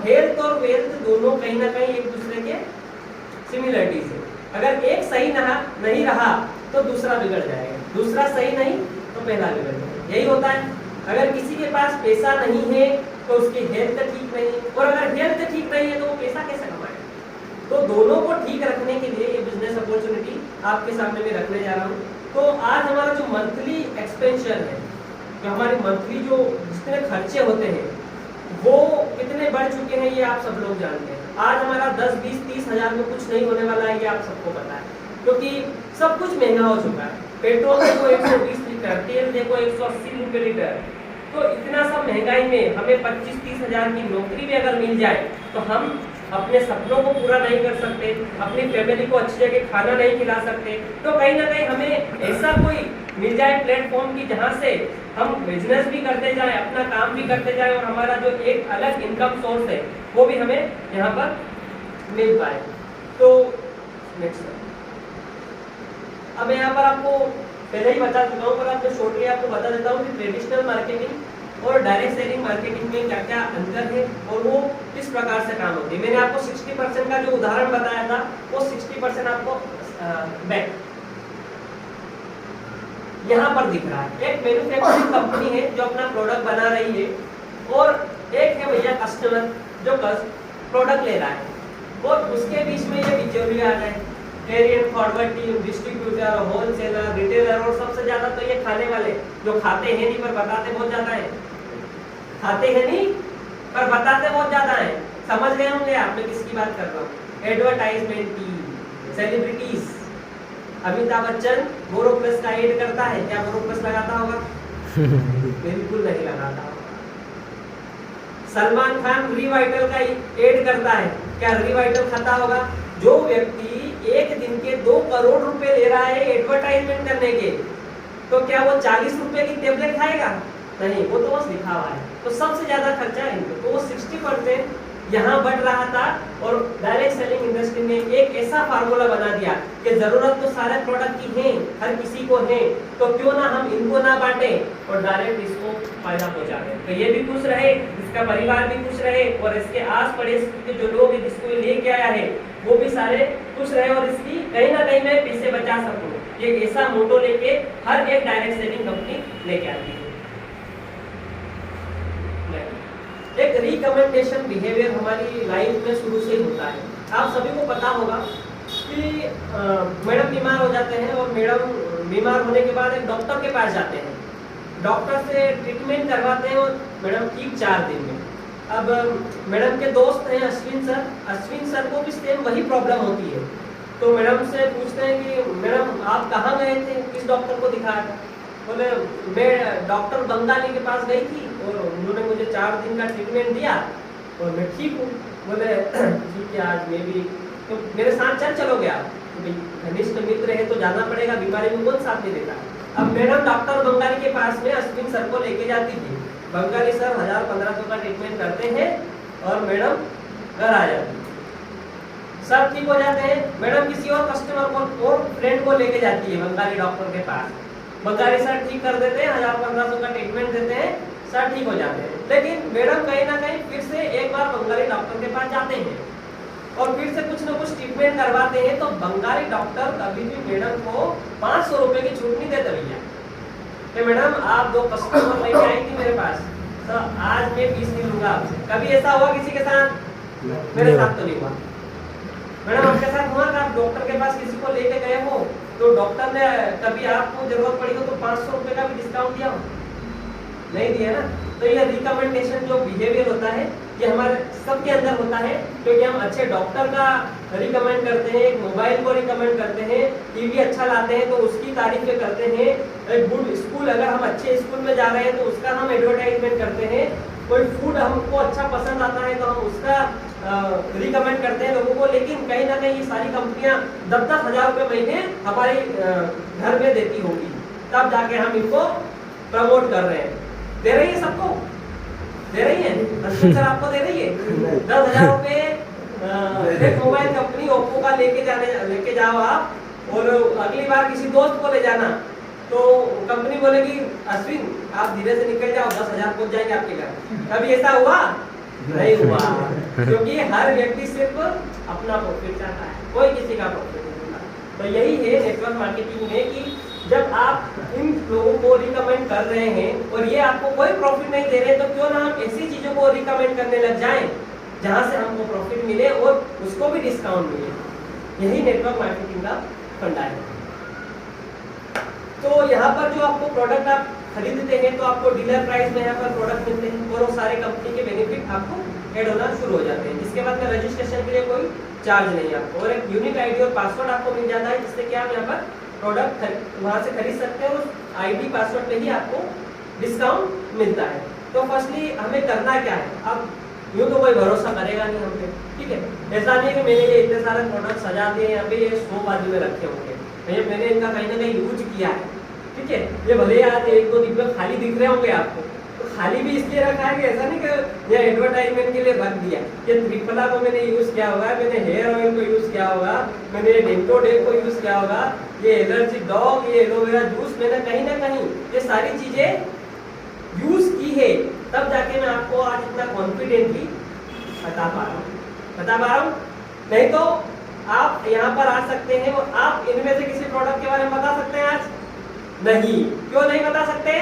Health और wealth दोनों कहीं ना कहीं एक दूसरे के सिमिलरिटीज है। अगर एक सही नहीं रहा तो दूसरा बिगड़ जाएगा, दूसरा सही नहीं तो पहला बिगड़ जाएगा, यही होता है। अगर किसी के पास पैसा नहीं है तो उसकी हेल्थ ठीक नहीं है, और अगर हेल्थ ठीक नहीं है तो वो पैसा कैसे कमाएगा। तो दोनों को ठीक रखने के लिए ये बिजनेस अपॉर्चुनिटी आपके सामने में रखने जा रहा हूँ। तो आज हमारा जो मंथली एक्सपेंशन है, जो हमारी मंथली जो जितने खर्चे होते हैं वो कितने बढ़ चुके हैं ये आप सब लोग जानते हैं। आज हमारा 10, 20, 30 हजार में कुछ नहीं होने वाला है, ये आप सबको पता है, क्योंकि सब कुछ महंगा हो चुका है। पेट्रोल देखो 120 लीटर, तेल देखो 180 रुपए लीटर। तो इतना सब महंगाई में हमें 25-30 हजार की नौकरी भी अगर मिल जाए तो हम अपने सपनों को पूरा नहीं कर सकते, अपनी फैमिली को अच्छी जगह खाना नहीं खिला सकते। तो कहीं ना कहीं हमें ऐसा कोई मिल जाए प्लेटफॉर्म की जहाँ से हम बिजनेस भी करते जाएं, अपना काम भी करते जाएं, और हमारा जो एक अलग इनकम सोर्स है वो भी हमें यहाँ पर मिल पाए। तो नेक्स्ट, अब मैं यहाँ पर आपको पहले ही बता चुका हूँ, पर अब मैं शॉर्टली आपको बता देता हूँ कि ट्रेडिशनल मार्केटिंग और डायरेक्ट सेलिंग मार्केटिंग में क्या क्या अंतर है और वो किस प्रकार से काम होती है। मैंने आपको 60% का जो उदाहरण बताया था वो 60% आपको बैक यहाँ पर दिख रहा है। एक मैन्युफैक्चरिंग कंपनी है जो अपना प्रोडक्ट बना रही है, और एक है भैया कस्टमर जो प्रोडक्ट ले रहा है, और उसके बीच में ये बिचौलिया आ गए, carrier forward team, distributor, wholesaler, retailer, और सबसे ज्यादा तो ये खाने वाले जो खाते हैं नहीं पर बताते बहुत ज्यादा है, खाते हैं नहीं पर बताते बहुत ज्यादा है। समझ गए होंगे आप मैं किसकी बात कर रहा हूँ। एडवर्टाइजमेंट की सेलिब्रिटीज, अमिताभ बच्चन बोरोप्लस का एड करता है, क्या बोरोप्लस लगाता होगा? बिल्कुल नहीं लगाता होगा। सलमान खान रिवाइटल का एड करता है, क्या रिवाइटल खाता होगा? जो व्यक्ति एक दिन के 2 करोड़ रुपए ले रहा है एडवर्टाइजमेंट करने के, तो क्या वो 40 रुपए की टेबलेट खाएगा? नहीं, वो तो बस दिखावा है। तो सबसे ज्यादा खर्चा है इनको, तो वो 60% यहाँ बढ़ रहा था। और डायरेक्ट सेलिंग इंडस्ट्री ने एक ऐसा फार्मूला बना दिया कि जरूरत तो सारे प्रोडक्ट की है, हर किसी को है, तो क्यों ना हम इनको ना बांटे और डायरेक्ट इसको फायदा पहुंचा दें। तो ये भी खुश रहे, इसका परिवार भी खुश रहे, और इसके आस पड़ोस के जो लोग हैं जिसको ये लेके आया है वो भी सारे खुश रहे, और इसकी कहीं ना कहीं मैं पैसे बचा सकूं। ये ऐसा मोटो लेके हर एक डायरेक्ट सेलिंग कंपनी लेके आती है। एक रिकमेंडेशन बिहेवियर हमारी लाइफ में शुरू से ही होता है। आप सभी को पता होगा कि मैडम बीमार हो जाते हैं, और मैडम बीमार होने के बाद एक डॉक्टर के पास जाते हैं, डॉक्टर से ट्रीटमेंट करवाते हैं, और मैडम ठीक 4 दिन में। अब मैडम के दोस्त हैं अश्विन सर को भी सेम वही प्रॉब्लम होती है। तो मैडम से पूछते हैं कि मैडम आप कहाँ गए थे, किस डॉक्टर को दिखाया था? बोले मैं डॉक्टर बंगाली के पास गई थी और उन्होंने मुझे 4 दिन का ट्रीटमेंट दिया और मैं ठीक हूँ। बोले ठीक है, आज मैं भी तो मेरे साथ चलोगे आप? तो घनिष्ठ मित्र है तो जाना पड़ेगा, बीमारी में कौन साथ नहीं देता। अब मैडम डॉक्टर बंगाली के पास में अश्विन सर को लेके जाती थी। बंगाली सर 1000-1500 का ट्रीटमेंट करते हैं और मैडम घर आ जाती है। सर ठीक हो जाते हैं, मैडम किसी और कस्टमर को और फ्रेंड को लेके जाती है बंगाली डॉक्टर के पास। बंगाली सर ठीक कर देते हैं, 1000-1500 का ट्रीटमेंट देते हैं, सर ठीक हो जाते हैं। लेकिन मैडम कहीं ना कहीं फिर से एक बार बंगाली डॉक्टर के पास जाते हैं और फिर से कुछ ना कुछ ट्रीटमेंट करवाते हैं। तो बंगाली डॉक्टर कभी भी मैडम को 500 रुपए की छूट नहीं देते भैया कि मैडम आप 2 कस्टमर लेके आई थी मेरे पास, तो आज मैं 20 नहीं लूंगा आपसे। कभी ऐसा हुआ किसी के साथ? मेरे साथ तो नहीं हुआ। मैडम आपके साथ हुआ कि आप डॉक्टर के पास किसी को लेके गए हो तो डॉक्टर ने कभी आपको जरूरत पड़ी हो तो 500 रुपए का भी डिस्काउंट दिया हो? नहीं दिया ना। तो ये रिकमेंडेशन जो बिहेवियर होता है ये हमारे सबके अंदर होता है, क्योंकि हम अच्छे डॉक्टर का रिकमेंड करते हैं, एक मोबाइल को रिकमेंड करते हैं, टीवी अच्छा लाते हैं तो उसकी तारीफें करते हैं, एक गुड स्कूल अगर हम अच्छे स्कूल में जा रहे हैं तो उसका हम एडवर्टाइजमेंट करते हैं, कोई फूड हमको अच्छा पसंद आता है तो हम उसका रिकमेंड करते हैं लोगों को। लेकिन कहीं ना कहीं ये सारी कंपनियां 10-10 हजार रुपए महीने हमारे घर में देती होगी, तब जाके हम इनको प्रमोट कर रहे हैं। दे रही है सबको? दे रही है? सर आपको दे रही है 10,000 रुपए? एक मोबाइल कंपनी ओप्पो का लेके जाओ आप, और अगली बार किसी दोस्त को ले जाना तो कंपनी बोलेगी अश्विन आप धीरे से निकल जाओ, 10,000 पहुंच जाएंगे आपके घर। कभी ऐसा हुआ? नहीं हुआ, क्योंकि हर व्यक्ति सिर्फ अपना प्रॉफिट चाहता है, कोई किसी का प्रॉफिट नहीं चाहता। तो यही है नेटवर्क मार्केटिंग में कि जब आप इन लोगों को रिकमेंड कर रहे हैं और ये आपको कोई प्रॉफिट नहीं दे रहे, तो क्यों ना हम ऐसी चीजों को रिकमेंड करने लग जाएं जहां से हमको प्रॉफिट मिले और उसको भी डिस्काउंट मिले। यही नेटवर्क मार्केटिंग का फंडा है। तो यहाँ पर जो आपको प्रोडक्ट आप खरीदते हैं तो आपको डीलर प्राइस में यहाँ पर प्रोडक्ट मिलते हैं और वो सारे कंपनी के बेनिफिट आपको ऐड होना शुरू हो जाते हैं, जिसके बाद में रजिस्ट्रेशन के लिए कोई चार्ज नहीं आपको, और एक यूनिक आईडी और पासवर्ड आपको मिल जाता है, जिससे कि आप यहाँ पर प्रोडक्ट वहाँ से खरीद सकते हैं और उस आईडी पासवर्ड पे ही आपको डिस्काउंट मिलता है। तो फर्स्टली हमें करना क्या है, अब यूँ तो कोई भरोसा करेगा नहीं हम पे, ठीक है। ऐसा नहीं है कि मैंने ये इतने सारे प्रोडक्ट सजा दिए यहाँ पे, ये 100 बाजू में रखे होंगे, मैंने इनका कहीं ना कहीं यूज किया है, ठीक है। ये भले आज 1-2 दिन में खाली दिख रहे होंगे आपको, तो खाली भी इसलिए रखा है कि ऐसा नहीं कि ये एडवर्टाइजमेंट के लिए रख दिया। ये ट्रिपला को मैंने यूज किया होगा, मैंने हेयर ऑयल को यूज किया होगा, मैंने डेंटोडे को यूज किया होगा, ये एलर्जी डॉग, ये एलोवेरा जूस, मैंने कहीं ना कहीं ये सारी चीजें यूज की है, तब जाके मैं आपको आज इतना कॉन्फिडेंटली बता पा रहा हूँ। नहीं तो आप यहाँ पर आ सकते हैं और आप इनमें से किसी प्रोडक्ट के बारे में बता सकते हैं आज? नहीं। क्यों नहीं बता सकते?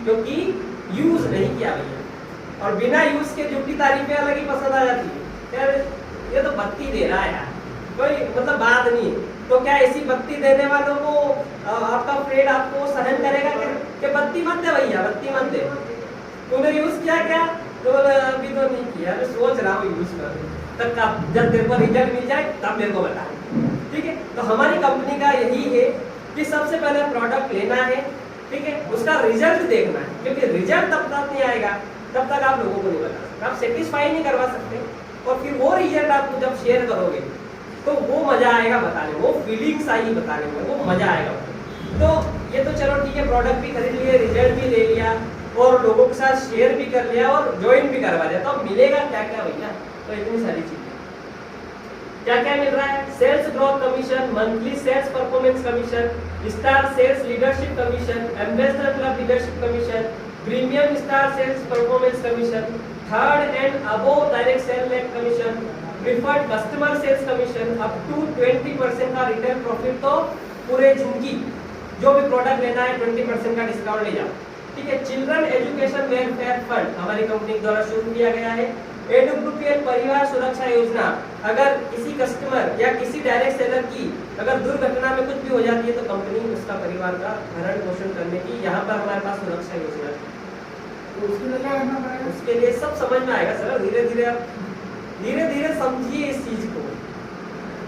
क्योंकि यूज नहीं किया भैया, और बिना यूज के झूठी तारीफें अलग ही पसंद आ जाती है। यार ये तो बत्ती दे रहा है यार, कोई मतलब बात नहीं है। तो क्या ऐसी बत्ती देने वालों को आपका फ्रेंड आपको सहन करेगा कि बत्ती मत दे भैया, बत्ती मत दे, तूने यूज किया क्या? तो अभी तो नहीं किया, मैं सोच रहा हूँ यूज कर, तब जब तेरे को रिजल्ट मिल जाए तब मेरे को बता, ठीक है। तो हमारी कंपनी का यही है कि सबसे पहले प्रोडक्ट लेना है, ठीक है, उसका रिजल्ट देखना है, क्योंकि रिजल्ट तब तक नहीं आएगा तब तक आप लोगों को नहीं बता सकते, आप सेटिस्फाई नहीं करवा सकते, और फिर वो रिजल्ट आप जब शेयर करोगे तो वो मजा आएगा बताने में, वो फीलिंग्स आएगी बताने में, वो मजा आएगा। तो ये तो चलो ठीक है, प्रोडक्ट भी खरीद लिए, रिजल्ट भी ले लिया और लोगों के साथ शेयर भी कर लिया और ज्वाइन भी करवा लिया, तो अब मिलेगा क्या क्या भैया? तो इतनी सारी चीजें क्या क्या मिल रहा है? Sales growth commission, monthly sales performance commission, star sales leadership commission, ambassador club leadership commission, premium star sales performance commission, third and above direct sale commission, preferred customer sales commission, up to 20% का retail profit. तो पूरे जिंदगी जो भी product लेना है 20% का discount ले जाओ, ठीक है। चिल्ड्रन एजुकेशन वेलफेयर फंड हमारी कंपनी द्वारा शुरू किया गया है। AWPL परिवार सुरक्षा योजना, अगर किसी कस्टमर या किसी डायरेक्ट सेलर की अगर दुर्घटना में कुछ भी हो जाती है तो कंपनी उसका परिवार का भरण पोषण करने की यहाँ पर हमारे पास सुरक्षा योजना है। तो उसके लिए क्या करना पड़ेगा? उसके लिए सब समझ में आएगा सर, धीरे धीरे आप धीरे धीरे समझिए इस चीज को।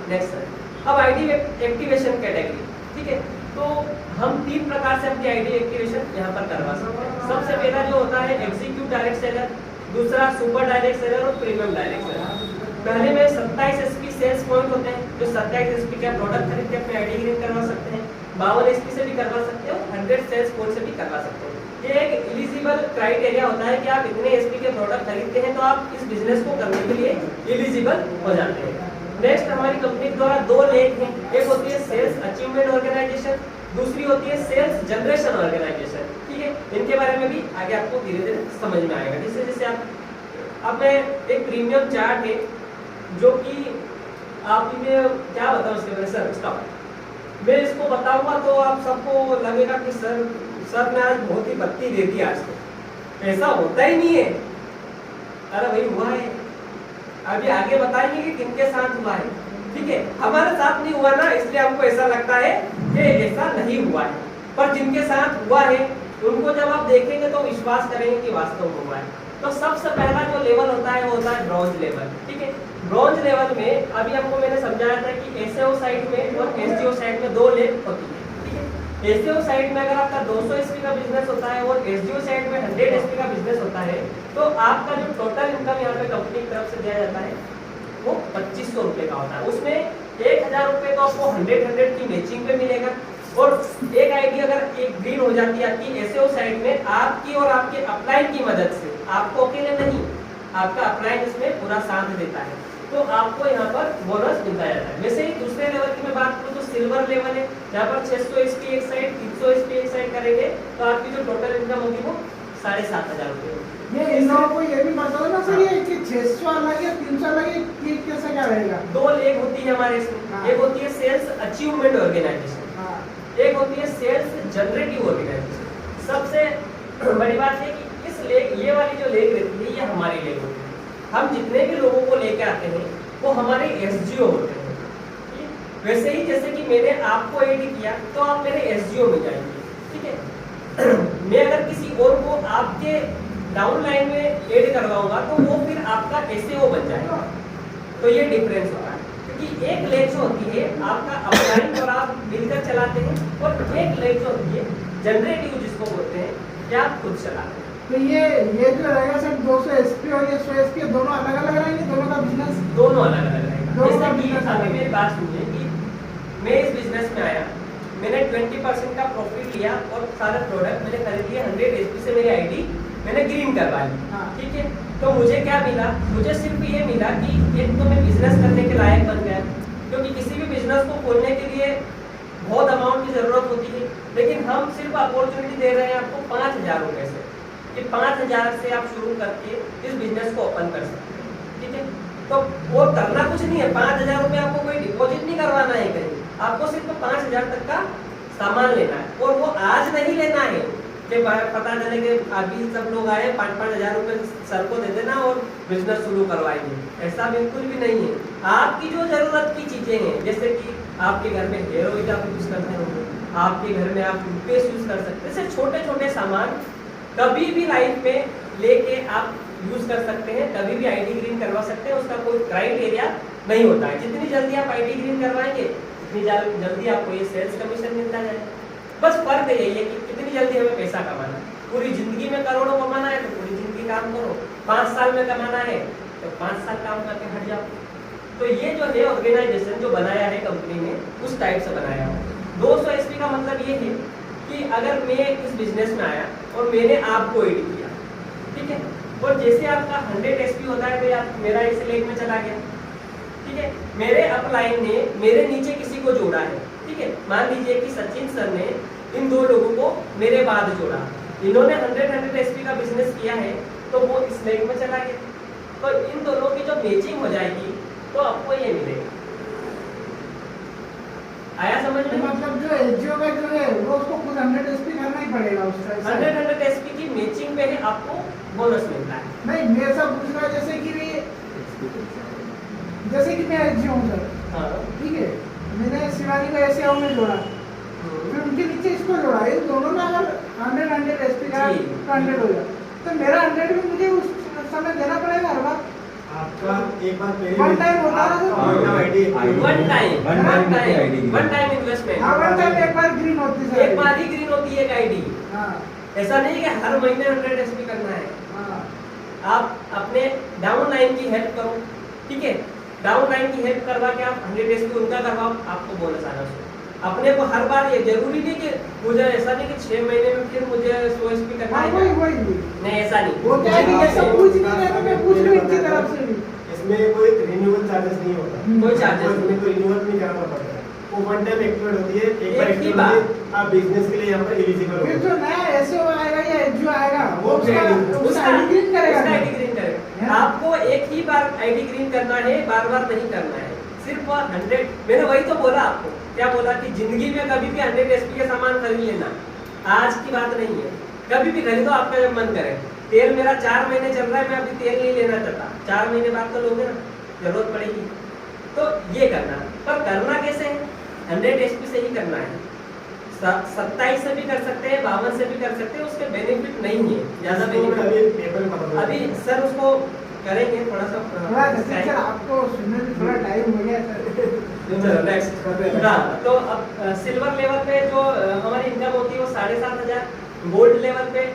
नेक्स्ट सर, अब आईडी एक्टिवेशन कैटेगरी, ठीक है। तो हम 3 प्रकार से अपनी आईडी एक्टिवेशन यहाँ पर करवा सकते हैं। सबसे पहला जो होता है एग्जीक्यूटिव डायरेक्ट सेलर, दूसरा सुपर डायरेक्ट सेलर और प्रीमियम डायरेक्ट सेलर। पहले में 27 SP सेल्स पॉइंट होते हैं, जो 27 SP का प्रोडक्ट खरीद के अपने आईडी ग्रीन करवा सकते हैं, 52 SP से भी करवा सकते हैं और 100 सेल्स पॉइंट से भी करवा सकते हैं। ये एक एलिजिबल क्राइटेरिया होता है कि आप इतने SP के प्रोडक्ट खरीदते हैं तो आप इस बिजनेस को करने के लिए एलिजिबल हो जाते हैं। नेक्स्ट हमारी कंपनी द्वारा 2 लेख हैं, एक होती है सेल्स अचीवमेंट ऑर्गेनाइजेशन, दूसरी होती है सेल्स जनरेशन ऑर्गेनाइजेशन, ठीक है। इनके बारे में भी आगे आपको धीरे धीरे समझ में आएगा। जैसे जैसे आप अब मैं एक प्रीमियम चार्ट है जो कि आप इन्हें क्या बताऊं उसके बारे में सर, स्टॉप, मैं इसको बताऊंगा तो आप सबको लगेगा कि सर ने आज बहुत ही बत्ती दे दी आज तो। ऐसा होता ही नहीं है, अरे भाई हुआ है, अभी आगे बताएंगे कि किनके साथ हुआ है, ठीक है। हमारे साथ नहीं हुआ ना, इसलिए हमको ऐसा लगता है कि ऐसा नहीं हुआ है, पर जिनके साथ हुआ है उनको जब आप देखेंगे तो विश्वास करेंगे कि वास्तव में हुआ है। तो सबसे पहला जो लेवल होता है वो होता है ब्रॉन्ज लेवल, ठीक है। ब्रॉन्ज लेवल में अभी आपको मैंने समझाया था कि एसएओ साइट में और एसडीओ साइट में 2 लेवल होती है, ठीक है। एसएओ साइट में अगर आपका 200 SP का बिजनेस होता है और एसडीओ साइट में 100 SP का बिजनेस होता है, तो आपका जो टोटल इनकम यहाँ पे कंपनी की तरफ से दिया जाता है वो 2500 रुपए का होता है। उसमें 1000 रुपए तो आपको 100 की मैचिंग पे मिलेगा, और एक आईडी अगर एक ग्रीन हो जाती है आपकी एसएओ साइट में आपकी और आपके अपलाइन की मदद से, आपको अकेले नहीं, आपका अपलाइन इसमें पूरा साथ देता है, तो आपको यहाँ पर बोनस मिलता जाता है। वैसे ही दूसरे लेवल की मैं बात करूँ तो सिल्वर लेवल है, जहाँ पर 600 SP एक साइड, 300 SP एक साइड करेंगे तो आपकी जो टोटल इनकम होगी वो 7500 रुपये होगी। ये इन लोगों को ये भी बताओ ना 600 अलग है, 300 अलग है, ये कैसा क्या रहेगा? दो लेग होती है हमारे इसमें। हाँ। एक होती है सेल्स अचीवमेंट ऑर्गेनाइजेशन, हाँ, एक होती है सेल्स जनरेटिव ऑर्गेनाइजेशन। सबसे बड़ी बात है कि इस लेग, ये वाली जो लेग रहती है, ये हमारी लेग होती है। हम जितने भी लोगों को लेके आते हैं वो हमारे एसजीओ होते हैं। ठीक? वैसे ही जैसे कि मैंने आपको ऐड किया तो आप मेरे एसजीओ में जाएंगे। ठीक है। मैं अगर किसी और को आपके डाउनलाइन में ऐड करवाऊंगा तो वो फिर आपका एसईओ बन जाएगा। तो ये डिफरेंस होगा, क्योंकि एक लेग जो होती है आपका अपलाइन और आप मिलकर चलाते हैं, और एक लेग जो होती है जनरेटिव जिसको बोलते हैं, कि आप खुद चलाते हैं। तो ये जो रहेगा सर 200 एसपी और ये 100 एसपी दोनों अलग अलग रहेंगे, दोनों का बिजनेस दोनों अलग अलग रहेगा। दोनों का जैसे कि business अभी अलग। मेरी बात सुनिए कि मैं इस बिजनेस में आया, मैंने 20% का प्रॉफिट लिया और सारे प्रोडक्ट मैंने खरीद लिए। 100 एसपी से मेरी आईडी मैंने ग्रीन करवा ली। हाँ। ठीक है। तो मुझे क्या मिला? मुझे सिर्फ ये मिला कि एक तो मैं बिजनेस करने के लायक बन गया, क्योंकि किसी भी बिजनेस को खोलने के लिए बहुत अमाउंट की जरूरत होती है, लेकिन हम सिर्फ अपॉर्चुनिटी दे रहे हैं आपको 5,000 रुपए से, कि 5,000 से आप शुरू करके इस बिजनेस को ओपन कर सकते हैं। ठीक है। तो वो करना कुछ नहीं है, 5,000 रुपए आपको कोई डिपॉजिट नहीं करवाना है कहीं, आपको सिर्फ 5,000 तक का सामान लेना है, और वो आज नहीं लेना है कि पता चले कि अभी सब लोग आए 5,000 रुपए सर को दे देना और बिजनेस शुरू करवाएंगे। ऐसा बिल्कुल भी नहीं है। आपकी जो जरूरत की चीजें हैं, जैसे कि आपके घर में हेयर ऑयल आप यूज करते होंगे, आपके घर में आप टूथपेस्ट यूज कर सकते हैं, ऐसे छोटे छोटे सामान कभी भी लाइफ में लेके आप यूज कर सकते हैं, कभी भी आईडी ग्रीन करवा सकते हैं। उसका कोई क्राइटेरिया नहीं होता है। जितनी जल्दी आप आईडी ग्रीन करवाएंगे उतनी जल्दी आपको ये सेल्स कमीशन मिलता जाएगा। बस फर्क यही है कि कितनी जल्दी हमें पैसा कमाना है। पूरी जिंदगी में करोड़ों कमाना है तो पूरी जिंदगी काम करो, 5 साल में कमाना है तो 5 साल काम करके हट जाओ। तो ये जो है ऑर्गेनाइजेशन जो बनाया है कंपनी ने, उस टाइप से बनाया है। 200 एसपी का मतलब ये है कि अगर मैं इस बिजनेस में आया और मैंने आपको एड किया, ठीक है, और जैसे आपका 100 एसपी होता है तो आप मेरा इस लेग में चला गया। ठीक है। मेरे अपलाइन ने मेरे नीचे किसी को जोड़ा है। ठीक है। मान लीजिए कि सचिन सर ने इन दो लोगों को मेरे बाद जोड़ा, इन्होंने 100 एसपी का बिजनेस किया है तो वो इस लेग में चला गया। तो इन दोनों की जो मैचिंग हो जाएगी तो आपको ये मिलेगा। आया समझ में? मतलब जो एसजीओ का जो है वो उसको खुद 100 एसपी करना ही पड़ेगा उसका। 100 एसपी की मैचिंग पे ही आपको बोनस मिलता है। नहीं, मैं सब पूछ रहा जैसे कि मैं एसजीओ हूँ सर, हाँ। ठीक है, मैंने शिवानी को ऐसे में जोड़ा, फिर उनके नीचे इसको जोड़ा, इन दोनों में अगर 100 एसपी का जी। 100 हो जाए तो मेरा 100 भी मुझे उस समय देना पड़ेगा हर बार। आपका एक बार पहले One time होता है ना? One time investment. हाँ, वन टाइम एक बार ग्रीन होती है एक बार ही ग्रीन होती है एक आईडी। हाँ, ऐसा नहीं है कि हर महीने 100 एसपी करना है। हाँ, आप अपने डाउन लाइन की हेल्प करो। ठीक है। डाउन लाइन की हेल्प करवा के आप 100 एसपी उनका करवाओ, आपको बोनस आना चाहिए। अपने को हर बार ये जरूरी नहीं कि मुझे ऐसा नहीं कि 6 महीने में फिर मुझे 100 एसपी करना हाँ, है। वही नहीं, ऐसा नहीं। वो क्या है कि ये सब कुछ नहीं है तो मैं पूछ लूँ इनकी तरफ से भी। इसमें कोई रिन्यूअल चार्जेस नहीं होता, कोई चार्जेस आपको इसमें कोई रिन्यूअल नहीं कराना पड़ता है। वो वन टाइम एक्टिवेट होती है, एक बार एक ही एक्टिवेट बार। होती है, आप बिजनेस के लिए यहाँ पर एलिजिबल हो फिर गए। जो नया एसओ आएगा या एसजीओ आएगा वो उसका आईडी ग्रीन करेगा। उसका आईडी ग्रीन करेगा। हाँ। आपको एक ही बार आईडी ग्रीन करना है, बार बार नहीं करना है। सिर्फ 100, मैंने वही तो बोला आपको, क्या बोला कि जिंदगी में कभी भी 100 एसपी के सामान खरीद लेना, आज की बात नहीं है। कभी भी खरीदो आपका जब मन करे। तेल मेरा 4 महीने चल रहा है, मैं अभी तेल नहीं लेना चाहता, 4 महीने बाद तो लोगे ना, जरूरत पड़ेगी। तो ये करना, पर करना कैसे है? 100 एसपी से ही करना है। 27 से भी कर सकते हैं, 52 से भी कर सकते हैं, उसके बेनिफिट नहीं है ज्यादा बेनिफिट। अभी पेपर में पता अभी सर उसको करेंगे थोड़ा सा थोड़ा जैसे सर आपको सुनने में थोड़ा टाइम हो गया सर। नेक्स्ट। हाँ, तो अब सिल्वर लेवल पे जो हमारी इनकम होती है वो 7,500, गोल्ड लेवल पे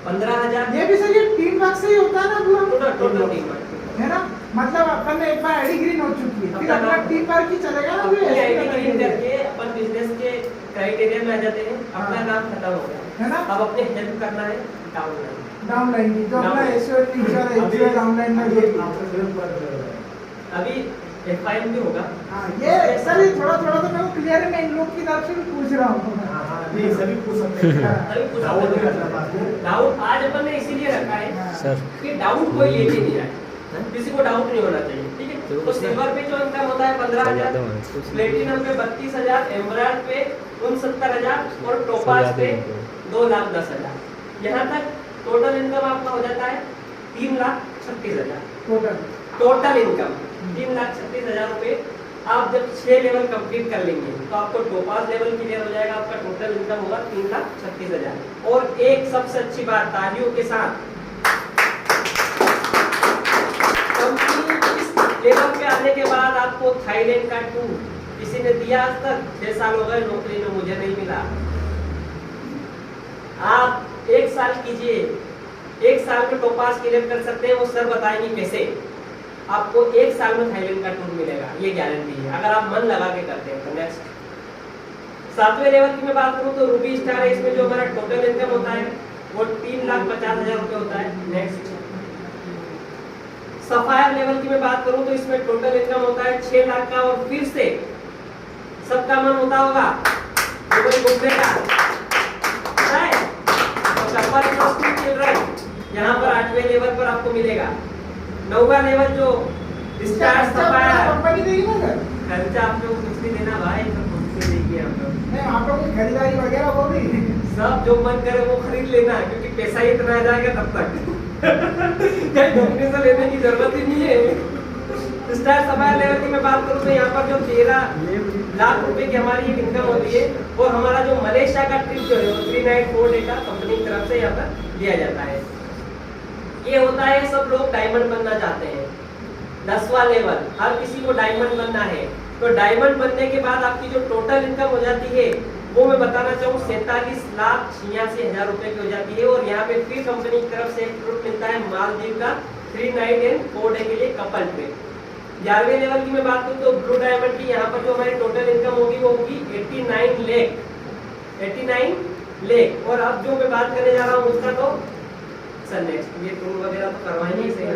15,000। ये भी सर ये टीम वर्क से ही होता है ना पूरा, टोटल टीम वर्क है ना? मतलब अपन ने एक बार आईडी ग्रीन हो चुकी है, फिर अपना अपना टीम वर्क ही चलेगा ना। अपनी फिर आईडी SPF ग्रीन करेंगे। करके अपन बिजनेस के क्राइटेरिया में आ जाते हैं, अपना हाँ। काम खत्म हो गया। है ना? अब अपने हेल्प करना है डाउन लाइन। डाउनलाइन की जो अपना Downline। एसओ नीचे और एसओ डाउनलाइन में अभी ये आपका सिर्फ पता चल रहा है। अभी एफआईएम भी होगा। हाँ, ये सर ये थोड़ा थोड़ा तो मैं क्लियर है, मैं इन लोग की तरफ से भी पूछ रहा हूँ। हाँ, हाँ, नहीं सभी पूछ सकते हैं। अभी कुछ डाउट नहीं करना पास में। डाउट आज अपन ने इसीलिए रखा है हाँ। सर कि डाउट कोई लेके नहीं आए। किसी को डाउट नहीं होना चाहिए, ठीक है। तो सिल्वर पे जो इनकम होता है 15,000, प्लेटिनम पे 32,000, एमराल्ड पे 69,000 और टोपाज पे 2,10,000। यहाँ तक टोटल इनकम आपका हो जाता है 3,36,000 टोटल इनकम 3,36,000 रुपए। आप जब 6 लेवल कंप्लीट कर लेंगे तो आपको टोपाज लेवल क्लियर हो जाएगा, आपका टोटल इनकम होगा 3,36,000। और एक सबसे अच्छी बात तालियों के साथ, कंपनी इस लेवल पे आने के बाद आपको थाईलैंड का टूर किसी ने दिया आज तक? 6 साल हो गए नौकरी में, मुझे नहीं मिला। आप 1 साल कीजिए, 1 साल में टोपाज क्लियर कर सकते हैं, वो सर बताएंगे कैसे। आपको 1 साल में थाईलैंड का टूर मिलेगा, ये गारंटी है, अगर आप मन लगा के करते हैं तो। नेक्स्ट 7वें लेवल की मैं बात करूं तो रूबी स्टार है, इसमें जो हमारा टोटल इनकम होता है वो 3,50,000 रुपए होता है। नेक्स्ट सफायर लेवल की मैं बात करूं तो इसमें टोटल इनकम होता है 6 लाख का। और फिर से सबका मन होता होगा दुबई घूमने का, यहाँ पर 8वें लेवल पर आपको मिलेगा। 9वां लेवल जो स्टार सफायर, कंपनी देगी ना सर? खर्चा आप लोग कुछ नहीं देना भाई, सब खुद से देंगे हम लोग। नहीं, आप लोग की खरीदारी वगैरह वो भी सब जो मन करे वो खरीद लेना, क्योंकि पैसा ही इतना आ जाएगा तब तक कहीं कंपनी से लेने की जरूरत ही नहीं है। स्टार सफायर लेवल की मैं बात करूँ तो यहाँ पर जो 13 लाख रुपए की हमारी एक इनकम होती है, और हमारा जो मलेशिया का ट्रिप जो है वो 3 नाइट 4 डे का कंपनी की तरफ से यहाँ पर दिया जाता है। ये होता है, सब लोग डायमंड बनना चाहते हैं। 10वां लेवल, हर किसी को डायमंड बनना है। तो डायमंड बनने के बाद आपकी जो टोटल इनकम हो जाती है वो मैं बताना चाहूँ 47,86,000 रुपए की हो जाती है। और यहाँ पे फिर कंपनी की तरफ से एक ट्रिप मिलता है मालदीव का 3 नाइट एंड 4 डे के लिए कपल ट्रिप। 11वें लेवल की मैं बात करूँ तो ब्लू डायमंड की यहाँ पर जो हमारी टोटल इनकम होगी वो होगी 89 लाख। और अब जो मैं बात करने जा रहा हूँ उसका तो सर नेक्स्ट ये टूर वगैरह तो करवाएंगे सही।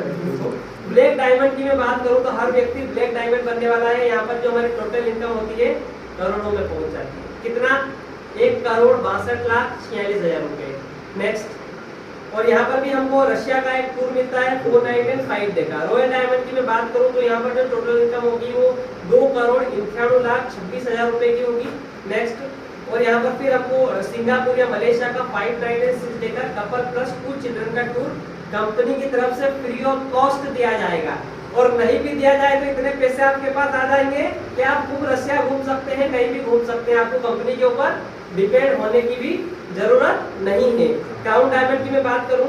ब्लैक डायमंड की मैं बात करूं तो हर व्यक्ति ब्लैक डायमंड बनने वाला है। यहाँ पर जो हमारी टोटल इनकम होती है करोड़ों में पहुंच जाती है। कितना? 1,62,46,000 रुपए। नेक्स्ट, और यहाँ पर भी हमको रशिया का एक टूर मिलता है 4 नाइट एंड 5 डे का। रॉयल डायमंड की मैं बात करूं तो यहाँ पर जो टोटल इनकम होगी वो 2,91,26,000 रुपए की होगी। नेक्स्ट, और यहाँ पर फिर आपको सिंगापुर या मलेशिया का 5 नाइट एंड 6 डे का कपल प्लस 2 चिल्ड्रन का टूर कंपनी की तरफ से फ्री ऑफ कॉस्ट दिया जाएगा। और नहीं भी दिया जाए तो इतने पैसे आपके पास आ जाएंगे कि आप खूब रशिया घूम सकते हैं, कहीं भी घूम सकते हैं। आपको कंपनी के ऊपर डिपेंड होने की भी जरूरत नहीं है। क्राउन डायमंड की मैं बात करूं,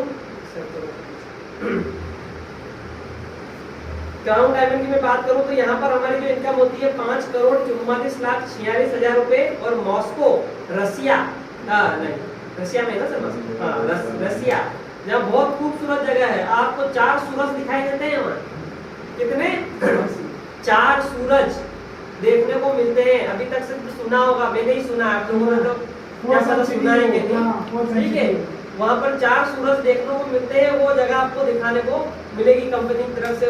क्राउन डायमंड की मैं बात करूं तो यहाँ पर हमारी जो इनकम होती है 5,44,46,000 रुपए। और मॉस्को रसिया, नहीं रसिया में ना सर, रसिया, जहाँ बहुत खूबसूरत जगह है। आपको 4 सूरज दिखाई देते हैं वहाँ। कितने? 4 सूरज देखने को मिलते हैं। अभी तक सिर्फ सुना होगा, मैंने ही सुना, आप लोगों ने तो क्या पता सुना है कि नहीं, ठीक है। वहाँ पर 4 सूरज देखने को मिलते हैं, वो जगह आपको दिखाने को मिलेगी कंपनी की तरफ से।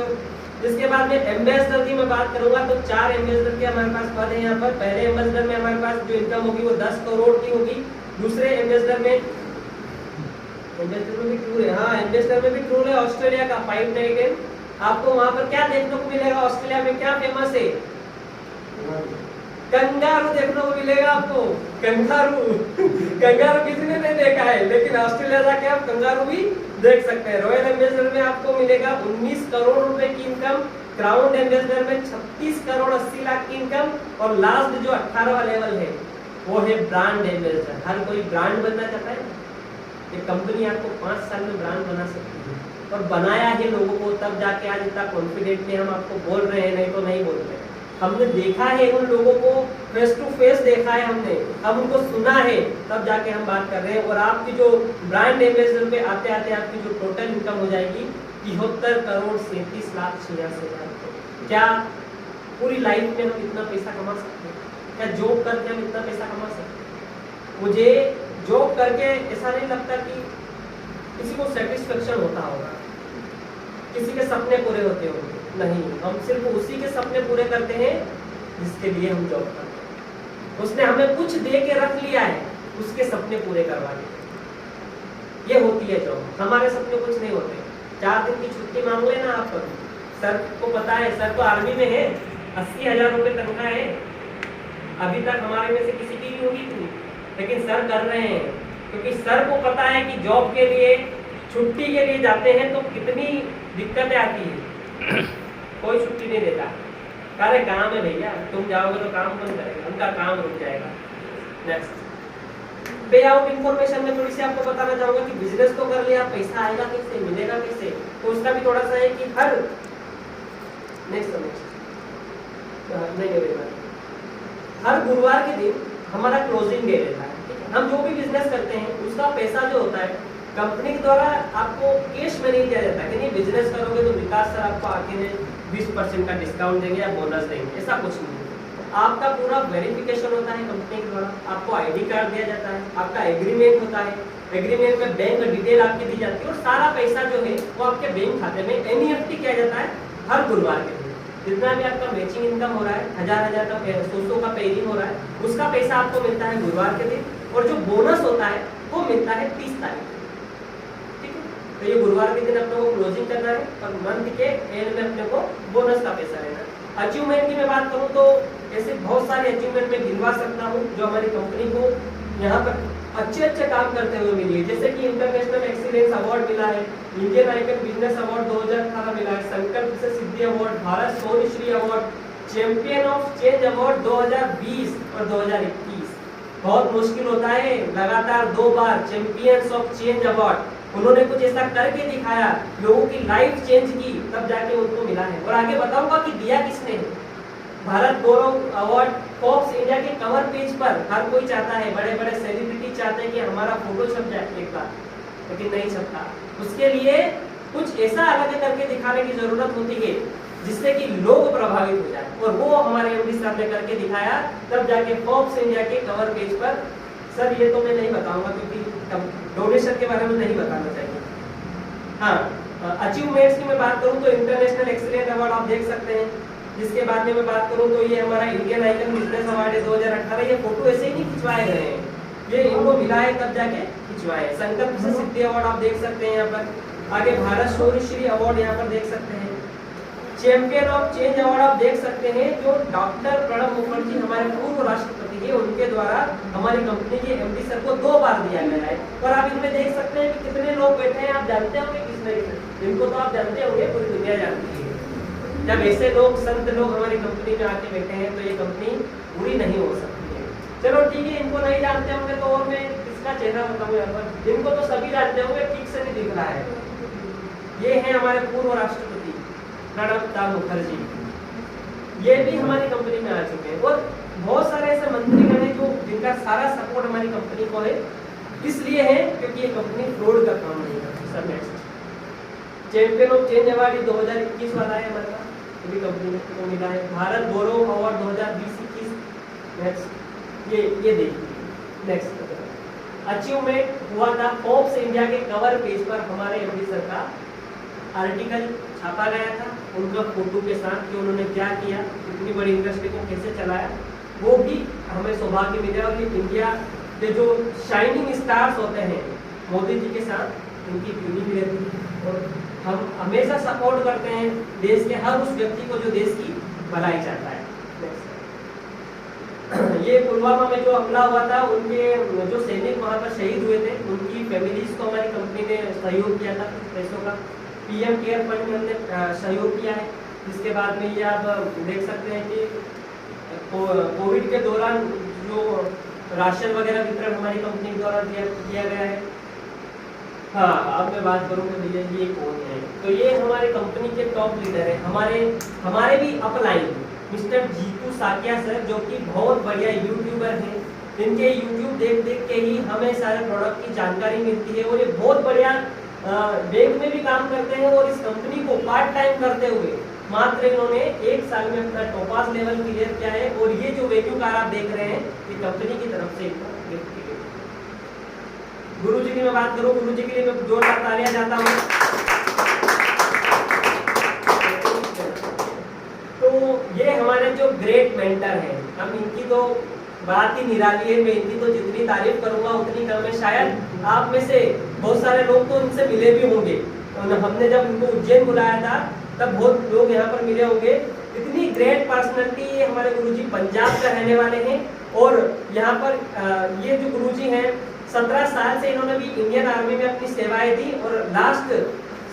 जिसके बाद में एम्बेसडर की मैं बात करूंगा तो 4 एम्बेसडर के हमारे पास पद है यहाँ पर। पहले एम्बेसडर में हमारे पास जो इनकम होगी वो 10 करोड़ की होगी। दूसरे एम्बेसडर में भी टूर है, हाँ एम्बेसडर में भी टूर है ऑस्ट्रेलिया का 5 नाइट एंड। आपको वहाँ पर क्या देखने को मिलेगा? ऑस्ट्रेलिया में क्या फेमस है? कंगारू देखने को मिलेगा आपको। कंगारू किसी ने नहीं देखा है, लेकिन ऑस्ट्रेलिया जाके आप कंगारू भी देख सकते हैं। रॉयल एम्बेसडर में आपको मिलेगा 19 करोड़ रुपए की इनकम। क्राउन एम्बेसडर में 36 करोड़ 80 लाख की इनकम। और लास्ट जो 18वां लेवल है वो है ब्रांड एम्बेसडर। हर कोई ब्रांड बनना चाहता है। ये कंपनी आपको 5 साल में ब्रांड बना सकती है, और बनाया है लोगों को, तब जाके आज इतना कॉन्फिडेंटली हम आपको बोल रहे हैं, नहीं तो नहीं बोल रहे हैं। हमने देखा है उन लोगों को, फेस टू फेस देखा है हमने, हम उनको सुना है, तब जाके हम बात कर रहे हैं। और आपकी जो ब्रांड एम्बेसडर पे आते आते आपकी जो टोटल इनकम हो जाएगी 73 करोड़ 37,86,000। क्या पूरी लाइफ में हम इतना पैसा कमा सकते हैं? क्या जॉब करके हम इतना पैसा कमा सकते हैं? मुझे जॉब करके ऐसा नहीं लगता कि किसी को सेटिस्फेक्शन होता होगा, किसी के सपने पूरे होते होंगे। नहीं, हम सिर्फ उसी के सपने पूरे करते हैं जिसके लिए हम जॉब करते हैं। उसने हमें कुछ दे के रख लिया है, उसके सपने पूरे करवा देते। ये होती है जॉब। हमारे सपने कुछ नहीं होते। 4 दिन की छुट्टी मांग लेना आप, सर को पता है, सर तो आर्मी में है, 80,000 रुपये तनख्वाह है, अभी तक हमारे में से किसी की नहीं होगी इतनी, लेकिन सर कर रहे हैं क्योंकि सर को पता है कि जॉब के लिए, छुट्टी के लिए जाते हैं तो कितनी दिक्कतें आती है। कोई छुट्टी नहीं देता, अरे काम है भैया, तुम जाओगे तो काम कौन करेगा, उनका काम रुक जाएगा। नेक्स्ट, पे आउट इन्फॉर्मेशन में थोड़ी सी आपको बताना चाहूंगा कि बिजनेस तो कर लिया, पैसा आएगा कैसे, मिलेगा कैसे, तो उसका भी थोड़ा सा है कि हर हर गुरुवार के दिन हमारा क्लोजिंग डे रहता है, ठीक है? हम जो भी बिजनेस करते हैं उसका पैसा जो होता है कंपनी के द्वारा आपको कैश में नहीं दिया जाता कि नहीं बिजनेस करोगे तो विकास सर आपको आगे में 20% का डिस्काउंट देंगे या बोनस देंगे, ऐसा कुछ नहीं है। आपका पूरा वेरिफिकेशन होता है कंपनी के द्वारा, आपको आईडी कार्ड दिया जाता है, आपका एग्रीमेंट होता है, एग्रीमेंट में बैंक डिटेल आपकी दी जाती है और सारा पैसा जो है वो आपके बैंक खाते में एनईएफटी किया जाता है हर गुरुवार के दिन। जितना भी आपका मैचिंग इनकम हो रहा है, 1000 का 100 का पेइंग हो रहा है, उसका पैसा आपको मिलता है गुरुवार के दिन, और जो बोनस होता है वो मिलता है 30 तारीख को, ठीक है? तो ये गुरुवार के दिन अपने को क्लोजिंग करना है और मंथ के एंड में अपने को बोनस का पैसा लेना है। अचीवमेंट की मैं बात करूं तो ऐसे बहुत सारे अचीवमेंट मैं गिनवा सकता हूं जो हमारी कंपनी को यहाँ पर अच्छे काम करते हुए मिली है, जैसे कि इंटरनेशनल एक्सीलेंस अवार्ड मिला है, इंडियन आइकन बिजनेस अवार्ड 2018 मिला है, Sankalp se Siddhi award, Bharat Shauryashri award, champion of change award 2020 और 2021। बहुत मुश्किल होता है, लगातार 2 बार चैंपियंस ऑफ चेंज अवार्ड, उन्होंने कुछ ऐसा करके दिखाया, लोगों की लाइफ चेंज की, तब जाके उनको मिला है। और आगे बताऊंगा कि दिया किसने है। भारत गौरव अवार्ड फोर्ब्स इंडिया के कवर पेज पर हर कोई चाहता है, बड़े बड़े सेलिब्रिटी चाहते हैं कि हमारा फोटो छप जाए एक बार, लेकिन नहीं छपता। उसके लिए कुछ ऐसा अलग करके दिखाने की जरूरत होती है जिससे कि लोग प्रभावित हो जाए, और वो हमारे एमडी साहब ने करके दिखाया, तब जाके फोर्ब्स इंडिया के कवर पेज पर। सर ये तो मैं नहीं बताऊंगा क्योंकि डोनेशन के बारे में नहीं बताना चाहिए। हाँ, अचीवमेंट्स की मैं बात करूं तो इंटरनेशनल एक्सीलेंट अवार्ड आप देख सकते हैं, जिसके बाद में मैं बात करूं तो ये हमारा इंडियन आइकन बिजनेस अवार्ड है 2018। ये फोटो ऐसे ही नहीं खिंचवाए गए हैं, ये इनको मिला है तब जाके खिंचवाए। संकल्प से सिद्धि अवार्ड आप देख सकते हैं यहाँ पर, आगे भारत शौर्यश्री अवार्ड यहाँ पर देख सकते हैं, चैंपियन ऑफ चेंज अवार्ड आप देख सकते हैं जो डॉक्टर प्रणब मुखर्जी हमारे पूर्व राष्ट्रपति है, उनके द्वारा हमारी कंपनी के एमडी सर को 2 बार दिया गया है। और आप इनमें देख सकते हैं कि कितने लोग बैठे हैं, आप जानते होंगे किस तरीके से, इनको तो आप जानते होंगे, पूरी दुनिया जानती है। जब ऐसे लोग संत लोग हमारी कंपनी में आके बैठे हैं तो ये कंपनी पूरी नहीं हो सकती है। चलो ठीक है, इनको नहीं जानते होंगे तो और मैं किसका चेहरा बताऊं यहाँ पर, इनको तो सभी जानते होंगे, ठीक से नहीं दिख रहा है। ये है हमारे पूर्व राष्ट्रपति प्रणब मुखर्जी, ये भी हमारी कंपनी में आ चुके हैं। और बहुत सारे ऐसे मंत्रीगण हैं जो जिनका सारा सपोर्ट हमारी कंपनी को है, इसलिए है क्योंकि ये कंपनी फ्रॉड का काम नहीं करती। Sir next, champion of change award 2021 वाला है हमारे पास, पूरी कंपनी को मिला है। भारत गौरव अवार्ड 2020-21। नेक्स्ट ये देखिए। नेक्स्ट अचीवमेंट हुआ था फोर्ब्स इंडिया के कवर पेज पर, हमारे एमडी सर का आर्टिकल छापा गया था उनका फोटो के साथ कि उन्होंने क्या किया, इतनी बड़ी इंडस्ट्री को कैसे चलाया, वो भी हमें सौभाग्य मिला। और ये इंडिया के जो शाइनिंग स्टार्स होते हैं मोदी जी के साथ इनकी ट्यूनिंग रहती है, और हम हमेशा सपोर्ट करते हैं देश के हर उस व्यक्ति को जो देश की भलाई चाहता है। ये पुलवामा में जो हमला हुआ था, उनके जो सैनिक वहाँ पर शहीद हुए थे, उनकी फैमिलीज को हमारी कंपनी ने सहयोग किया था पैसों का। पीएम केयर फंड में हमने सहयोग किया है। जिसके बाद में ये आप देख सकते हैं कि कोविड के दौरान जो राशन वगैरह वितरण हमारी कंपनी द्वारा किया गया है। हाँ, अब मैं बात करूँगा भैया ये कौन है, तो ये हमारे कंपनी के टॉप लीडर है, हमारे भी upline mister Jitu Sakia sir, जो कि बहुत बढ़िया यूट्यूबर हैं। इनके यूट्यूब देख के ही हमें सारे प्रोडक्ट की जानकारी मिलती है, और ये बहुत बढ़िया बैंक में भी काम करते हैं, और इस कंपनी को पार्ट टाइम करते हुए मात्र इन्होंने 1 साल में अपना टॉपास लेवल क्लियर किया है। और ये जो वैल्यू कार आप देख रहे हैं ये कंपनी की तरफ से इनको गिफ्ट की गई। गुरु जी की मैं बात करूं, गुरु जी के लिए मैं जोरदार तालियां जाता हूं। तो ये हमारे जो ग्रेट मेंटर हैं, हम इनकी तो बात ही निराली है, मैं इनकी तो जितनी तारीफ करूंगा उतनी कम है। शायद आप में से बहुत सारे लोग तो इनसे मिले भी होंगे, हमने जब उनको उज्जैन बुलाया था तब बहुत लोग यहाँ पर मिले होंगे। इतनी ग्रेट पर्सनैलिटी हमारे गुरुजी पंजाब के रहने वाले हैं और यहाँ पर ये जो गुरुजी हैं 17 साल से इन्होंने भी इंडियन आर्मी में अपनी सेवाएं दी और लास्ट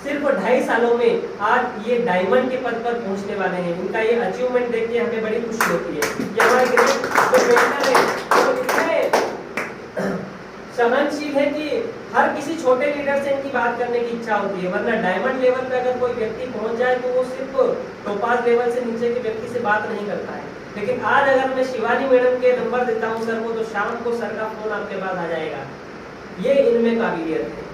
सिर्फ 2.5 सालों में आज ये डायमंड के पद पर पहुंचने वाले हैं। इनका ये अचीवमेंट देख के हमें बड़ी खुशी होती है। ये हमारे ग्रेट जो मेंटर है वो इतने सहनशील है कि हर किसी छोटे लीडर से इनकी बात करने की इच्छा होती है, वरना डायमंड लेवल पे अगर कोई व्यक्ति पहुंच जाए तो वो सिर्फ टोपाज लेवल से नीचे के व्यक्ति से बात नहीं करता है। लेकिन आज अगर मैं शिवानी मैडम के नंबर देता हूं सर को, तो शाम को सर का फोन आपके पास आ जाएगा। ये इनमें काबिलियत है।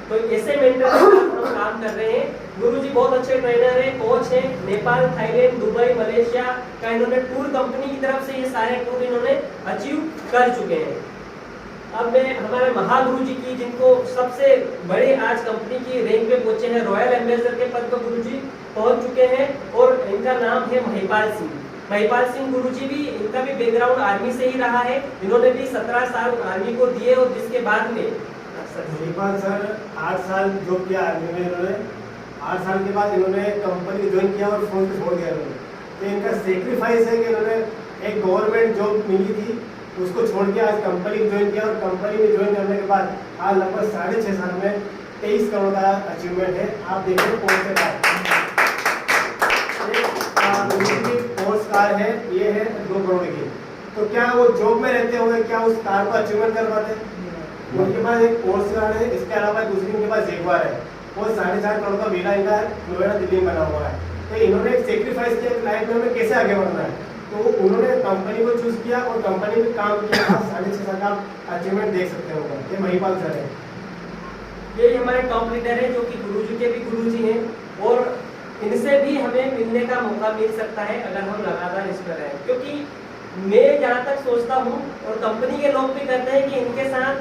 तो ऐसे मेंटर के साथ हम काम कर रहे हैं। गुरुजी बहुत अच्छे ट्रेनर हैं, कोच हैं। नेपाल, थाईलैंड, दुबई, मलेशिया का इन्होंने टूर कंपनी की तरफ से ये सारे टूर इन्होंने अचीव कर चुके हैं। अब मैं हमारे महागुरु जी की, जिनको सबसे बड़ी आज कंपनी की रैंक पे पहुंचे हैं, रॉयल एम्बेसडर के पद पर गुरुजी पहुंच चुके हैं और इनका नाम है महिपाल सिंह। महिपाल सिंह गुरुजी भी, इनका भी बैकग्राउंड आर्मी से ही रहा है। इन्होंने भी 17 साल आर्मी को दिए और जिसके बाद में महिपाल सर 8 साल जॉब किया आर्मी में इन्होंने। 8 साल के बाद इन्होंने कंपनी ज्वाइन किया और फोन छोड़ दिया इन्होंने। तो इनका सेक्रीफाइस है कि इन्होंने एक गवर्नमेंट जॉब मिली थी उसको छोड़ के आज कंपनी ज्वाइन किया और कंपनी में ज्वाइन करने के बाद आज लगभग 6.5 साल में 23 करोड़ का अचीवमेंट है। आप देखिए पोस्ट के बाद पोस्ट कार है, ये है 2 करोड़ की। तो क्या वो जॉब में रहते हुए क्या उस कार को अचीवमेंट कर पाते? उनके पास एक पोस्ट कार है, इसके अलावा दूसरी उनके पास जेगुआर है। वो 4.5 करोड़ का विला इनका नोएडा दिल्ली में बना हुआ है। तो इन्होंने एक सेक्रीफाइस किया लाइफ में हमें कैसे आगे बढ़ना है। तो उन्होंने कंपनी को चूज किया और कंपनी में काम किया। 6.5 साल का अचीवमेंट देख सकते हो। ये महिपाल सर है। ये हमारे टॉप लीडर है जो कि गुरुजी के भी गुरुजी हैं और इनसे भी हमें मिलने का मौका मिल सकता है अगर हम लगातार इस पर रहें। क्योंकि मैं जहाँ तक सोचता हूँ और कंपनी के लोग भी कहते हैं कि इनके साथ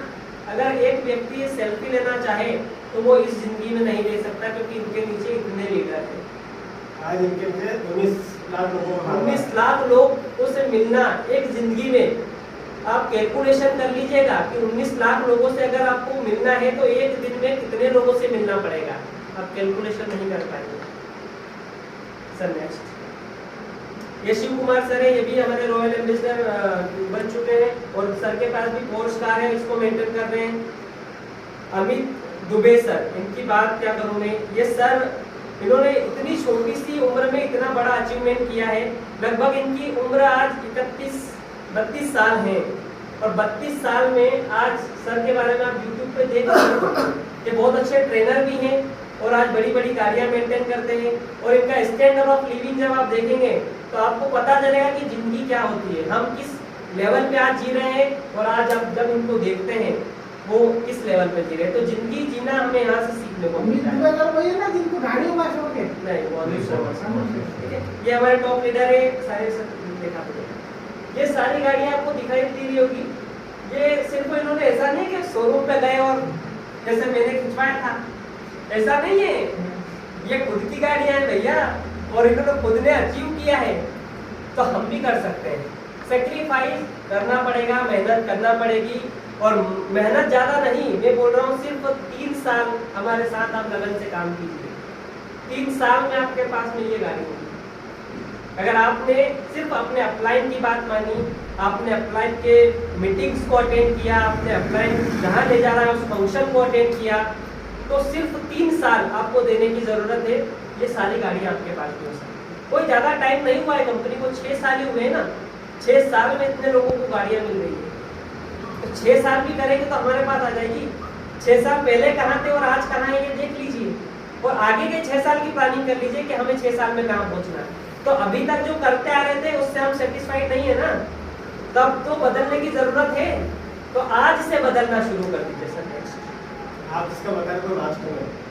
अगर एक व्यक्ति सेल्फी लेना चाहे तो वो इस जिंदगी में नहीं ले सकता, क्योंकि इनके नीचे इतने लीडर हैं। आज इनके नीचे 19 लाख लोगों 19 लाख लोग उससे मिलना एक जिंदगी में, आप कैलकुलेशन कर लीजिएगा कि 19 लाख लोगों से अगर आपको मिलना है तो एक दिन में कितने लोगों से मिलना पड़ेगा। आप कैलकुलेशन नहीं कर पाएंगे। सर नेक्स्ट ये शिव कुमार सर है। ये भी हमारे रॉयल एम्बेसडर बन चुके हैं और सर के पास भी पोस्ट कार है, इसको मेंटेन कर रहे हैं। अमित दुबे सर, इनकी बात क्या करूं मैं। ये सर इन्होंने इतनी छोटी सी उम्र में इतना बड़ा अचीवमेंट किया है। लगभग इनकी उम्र आज 32 साल है और 32 साल में आज सर के बारे में आप यूट्यूब पे देख सकते हैं। ये बहुत अच्छे ट्रेनर भी हैं और आज बड़ी बड़ी गाड़ियां मेंटेन करते हैं। और इनका स्टैंडर्ड ऑफ लिविंग जब आप देखेंगे तो आपको पता चलेगा कि जिंदगी क्या होती है, हम किस लेवल पे आज जी रहे हैं और आज आप जब इनको देखते हैं वो किस लेवल पे जी रहे हैं। तो जिंदगी जीना हमें यहाँ से सीखने को मिलता है। वही है ना जिनको गाड़ियों का शौक है। नहीं, वो अनुज शर्मा, ठीक है। ये हमारे टॉप लीडर है। सारे देखा तो ये सारी गाड़ियाँ आपको दिखाई दे रही होगी। ये सिर्फ इन्होंने ऐसा नहीं कि शोरूम पे गए और जैसे मैंने खिंचवाया था, ऐसा नहीं है। ये खुद की गाड़ियाँ हैं भैया और इन्होंने खुद ने अचीव किया है, तो हम भी कर सकते हैं। सेक्रीफाइस करना पड़ेगा, मेहनत करना पड़ेगी और मेहनत ज़्यादा नहीं, मैं बोल रहा हूँ सिर्फ 3 साल हमारे साथ आप लगन से काम कीजिए। 3 साल में आपके पास में ये गाड़ी होगी। अगर आपने सिर्फ अपने अपलाइन की बात मानी, आपने अपलाइन के मीटिंग्स को अटेंड किया, आपने अपलाइन जहाँ ले जा रहा है उस फंक्शन को अटेंड किया, तो सिर्फ 3 साल आपको देने की ज़रूरत है। ये सारी गाड़ियाँ आपके पास में हो सकती। कोई ज़्यादा टाइम नहीं हुआ है, कंपनी को 6 साल ही हुए हैं ना। 6 साल में इतने लोगों को गाड़ियाँ मिल रही है, तो 6 साल भी करेंगे तो हमारे पास आ जाएगी। 6 साल पहले कहाँ थे और आज कहाँ है, ये देख लीजिए और आगे के 6 साल की प्लानिंग कर लीजिए कि हमें 6 साल में कहाँ पहुँचना है। तो अभी तक जो करते आ रहे थे उससे हम सेटिस्फाइड नहीं है ना, तब तो बदलने की जरूरत है। तो आज से बदलना शुरू कर दीजिए सर। नेक्स्ट आप इसका बताएं तो लास्ट में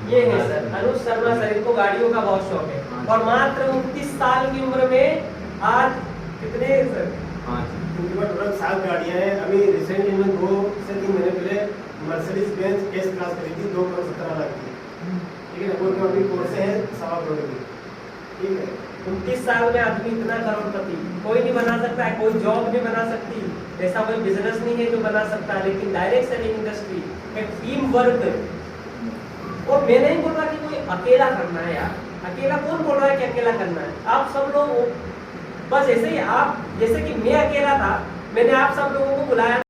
ये है सर अनुज शर्मा सर, इनको गाड़ियों का बहुत शौक है और मात्र 29 साल की उम्र में आज कितने सर 7 गाड़ियाँ हैं। अभी रिसेंटली में 2 से 3 महीने पहले मर्सिडीज बेंज एस क्लास खरीदी थी 2 करोड़ 17 लाख की, ठीक है। वो अभी कोर्स है 1.25 करोड़ की, ठीक है। 29 साल में आदमी इतना करोड़पति कोई नहीं बना सकता है, कोई जॉब नहीं बना सकती, ऐसा कोई बिजनेस नहीं है जो बना सकता है। लेकिन डायरेक्ट सेलिंग इंडस्ट्री एक टीम वर्क और मैं नहीं बोल रहा कि कोई अकेला करना है यार, अकेला कौन बोल रहा है कि अकेला करना है? आप सब लोग बस ऐसे ही, आप जैसे कि मैं अकेला था, मैंने आप सब लोगों को बुलाया